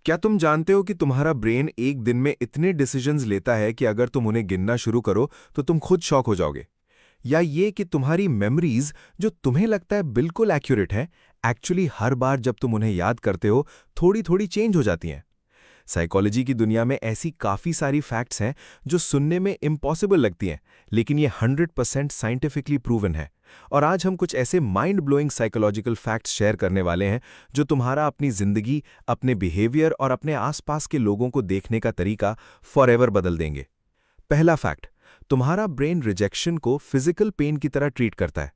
क्या तुम जानते हो कि तुम्हारा ब्रेन एक दिन में इतने डिसीजंस लेता है कि अगर तुम उन्हें गिनना शुरू करो तो तुम खुद शॉक हो जाओगे। या ये कि तुम्हारी मेमोरीज जो तुम्हें लगता है बिल्कुल एक्यूरेट है, एक्चुअली हर बार जब तुम उन्हें याद करते हो थोड़ी थोड़ी चेंज हो जाती हैं। साइकोलॉजी की दुनिया में ऐसी काफ़ी सारी फैक्ट्स हैं जो सुनने में इम्पॉसिबल लगती हैं, लेकिन ये 100% साइंटिफिकली प्रूवन है। और आज हम कुछ ऐसे mind blowing psychological facts share करने वाले हैं जो तुम्हारा अपनी ज़िंदगी, अपने बिहेवियर और अपने आसपास के लोगों को देखने का तरीका फॉरएवर बदल देंगे। पहला फैक्ट, तुम्हारा ब्रेन रिजेक्शन को फिजिकल पेन की तरह ट्रीट करता है।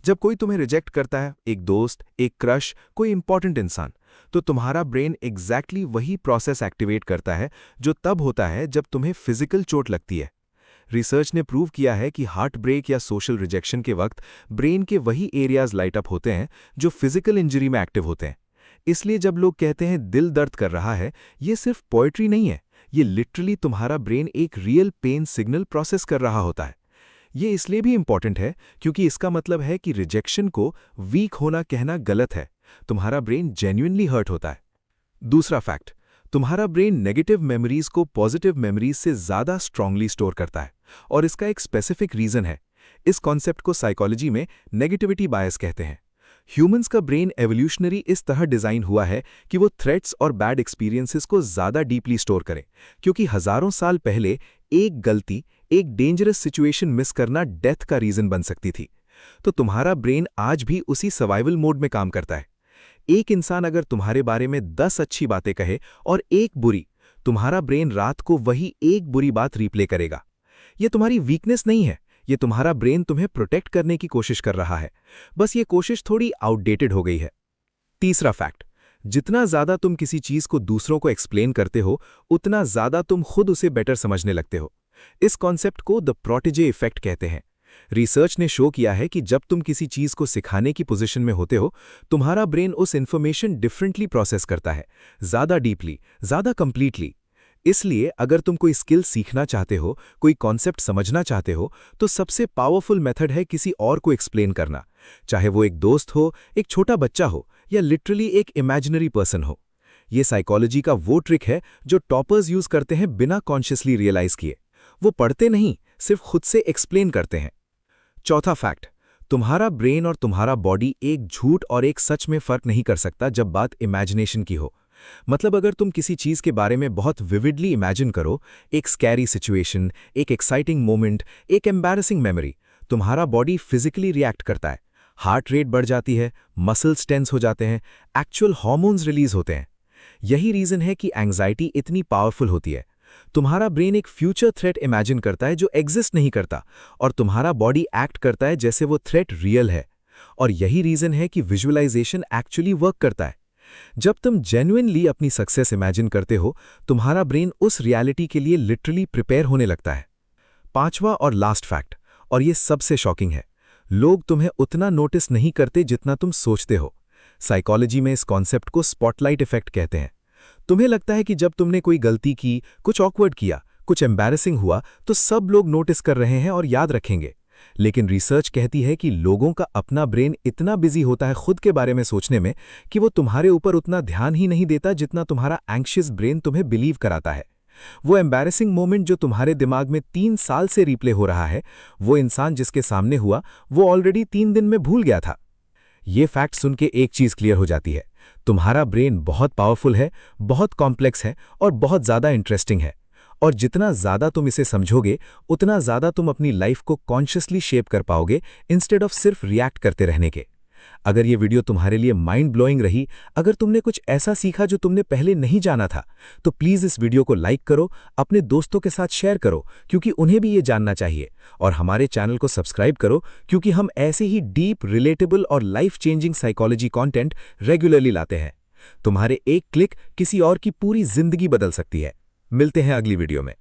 जब कोई तुम्हें रिजेक्ट करता है, एक दोस्त, एक क्रश, कोई इंपॉर्टेंट इंसान, तो तुम्हारा ब्रेन एग्जैक्टली वही प्रोसेस एक्टिवेट करता है जो तब होता है जब तुम्हें फिजिकल चोट लगती है। रिसर्च ने प्रूव किया है कि हार्ट ब्रेक या सोशल रिजेक्शन के वक्त ब्रेन के वही एरियाज लाइट अप होते हैं जो फिजिकल इंजरी में एक्टिव होते हैं। इसलिए जब लोग कहते हैं दिल दर्द कर रहा है, ये सिर्फ पोएट्री नहीं है, ये लिटरली तुम्हारा ब्रेन एक रियल पेन सिग्नल प्रोसेस कर रहा होता है। ये इसलिए भी इंपॉर्टेंट है क्योंकि इसका मतलब है कि रिजेक्शन को वीक होना कहना गलत है, तुम्हारा ब्रेन जेन्युइनली हर्ट होता है। दूसरा फैक्ट, तुम्हारा ब्रेन नेगेटिव मेमोरीज को पॉजिटिव मेमोरीज से ज्यादा स्ट्रांगली स्टोर करता है, और इसका एक स्पेसिफिक रीजन है। इस कॉन्सेप्ट को साइकोलॉजी में नेगेटिविटी बायस कहते हैं। ह्यूमंस का ब्रेन एवोल्यूशनरी इस तरह डिजाइन हुआ है कि वो थ्रेट्स और बैड एक्सपीरियंसेस को ज्यादा डीपली स्टोर करें, क्योंकि हजारों साल पहले एक गलती, एक डेंजरस सिचुएशन मिस करना डेथ का रीजन बन सकती थी। तो तुम्हारा ब्रेन आज भी उसी सर्वाइवल मोड में काम करता है। एक इंसान अगर तुम्हारे बारे में 10 अच्छी बातें कहे और एक बुरी, तुम्हारा ब्रेन रात को वही एक बुरी बात रिप्ले करेगा। यह तुम्हारी वीकनेस नहीं है, ये तुम्हारा ब्रेन तुम्हें प्रोटेक्ट करने की कोशिश कर रहा है, बस ये कोशिश थोड़ी आउटडेटेड हो गई है। तीसरा फैक्ट, जितना ज्यादा तुम किसी चीज को दूसरों को एक्सप्लेन करते हो, उतना ज्यादा तुम खुद उसे बेटर समझने लगते हो। इस कॉन्सेप्ट को द प्रोटेजे इफेक्ट कहते हैं। रिसर्च ने शो किया है कि जब तुम किसी चीज को सिखाने की पोजीशन में होते हो, तुम्हारा ब्रेन उस इंफॉर्मेशन डिफरेंटली प्रोसेस करता है, ज्यादा डीपली, ज्यादा कंप्लीटली। इसलिए अगर तुम कोई स्किल सीखना चाहते हो, कोई कॉन्सेप्ट समझना चाहते हो, तो सबसे पावरफुल मेथड है किसी और को एक्सप्लेन करना, चाहे वो एक दोस्त हो, एक छोटा बच्चा हो, या लिटरली एक इमेजिनरी पर्सन हो। ये साइकोलॉजी का वो ट्रिक है जो टॉपर्स यूज करते हैं बिना कॉन्शियसली रियलाइज किए। वो पढ़ते नहीं, सिर्फ खुद से एक्सप्लेन करते हैं। चौथा फैक्ट, तुम्हारा ब्रेन और तुम्हारा बॉडी एक झूठ और एक सच में फर्क नहीं कर सकता जब बात इमेजिनेशन की हो। मतलब अगर तुम किसी चीज के बारे में बहुत विविडली इमेजिन करो, एक स्कैरी सिचुएशन, एक एक्साइटिंग मोमेंट, एक एम्बैरेसिंग मेमोरी, तुम्हारा बॉडी फिजिकली रिएक्ट करता है। हार्ट रेट बढ़ जाती है, मसल्स टेंस हो जाते हैं, एक्चुअल हार्मोन्स रिलीज होते हैं। यही रीजन है कि एंग्जाइटी इतनी पावरफुल होती है। तुम्हारा ब्रेन एक फ्यूचर थ्रेट इमेजिन करता है जो एग्जिस्ट नहीं करता, और तुम्हारा बॉडी एक्ट करता है जैसे वो थ्रेट रियल है। और यही रीजन है कि विजुअलाइजेशन एक्चुअली वर्क करता है। जब तुम जेन्युइनली अपनी सक्सेस इमेजिन करते हो, तुम्हारा ब्रेन उस रियलिटी के लिए लिटरली प्रिपेयर होने लगता है। पांचवा और लास्ट फैक्ट, और ये सबसे शॉकिंग है, लोग तुम्हें उतना नोटिस नहीं करते जितना तुम सोचते हो। साइकोलॉजी में इस कॉन्सेप्ट को स्पॉटलाइट इफेक्ट कहते हैं। तुम्हें लगता है कि जब तुमने कोई गलती की, कुछ ऑकवर्ड किया, कुछ एम्बैरेसिंग हुआ, तो सब लोग नोटिस कर रहे हैं और याद रखेंगे। लेकिन रिसर्च कहती है कि लोगों का अपना ब्रेन इतना बिजी होता है खुद के बारे में सोचने में कि वो तुम्हारे ऊपर उतना ध्यान ही नहीं देता जितना तुम्हारा एंग्शियस ब्रेन तुम्हें बिलीव कराता है। वो एम्बैरेसिंग मोमेंट जो तुम्हारे दिमाग में 3 साल से रिप्ले हो रहा है, वो इंसान जिसके सामने हुआ, वो ऑलरेडी 3 दिन में भूल गया था। ये फैक्ट सुन के एक चीज क्लियर हो जाती है, तुम्हारा ब्रेन बहुत पावरफुल है, बहुत कॉम्प्लेक्स है और बहुत ज्यादा इंटरेस्टिंग है। और जितना ज्यादा तुम इसे समझोगे, उतना ज्यादा तुम अपनी लाइफ को कॉन्शियसली शेप कर पाओगे, इंस्टेड ऑफ सिर्फ रिएक्ट करते रहने के। अगर ये वीडियो तुम्हारे लिए माइंड ब्लोइंग रही, अगर तुमने कुछ ऐसा सीखा जो तुमने पहले नहीं जाना था, तो प्लीज इस वीडियो को लाइक करो, अपने दोस्तों के साथ शेयर करो, क्योंकि उन्हें भी ये जानना चाहिए। और हमारे चैनल को सब्सक्राइब करो, क्योंकि हम ऐसे ही डीप, रिलेटेबल और life changing psychology content regularly लाते हैं। तुम्हारे एक क्लिक किसी और की पूरी जिंदगी बदल सकती है। मिलते हैं अगली वीडियो में।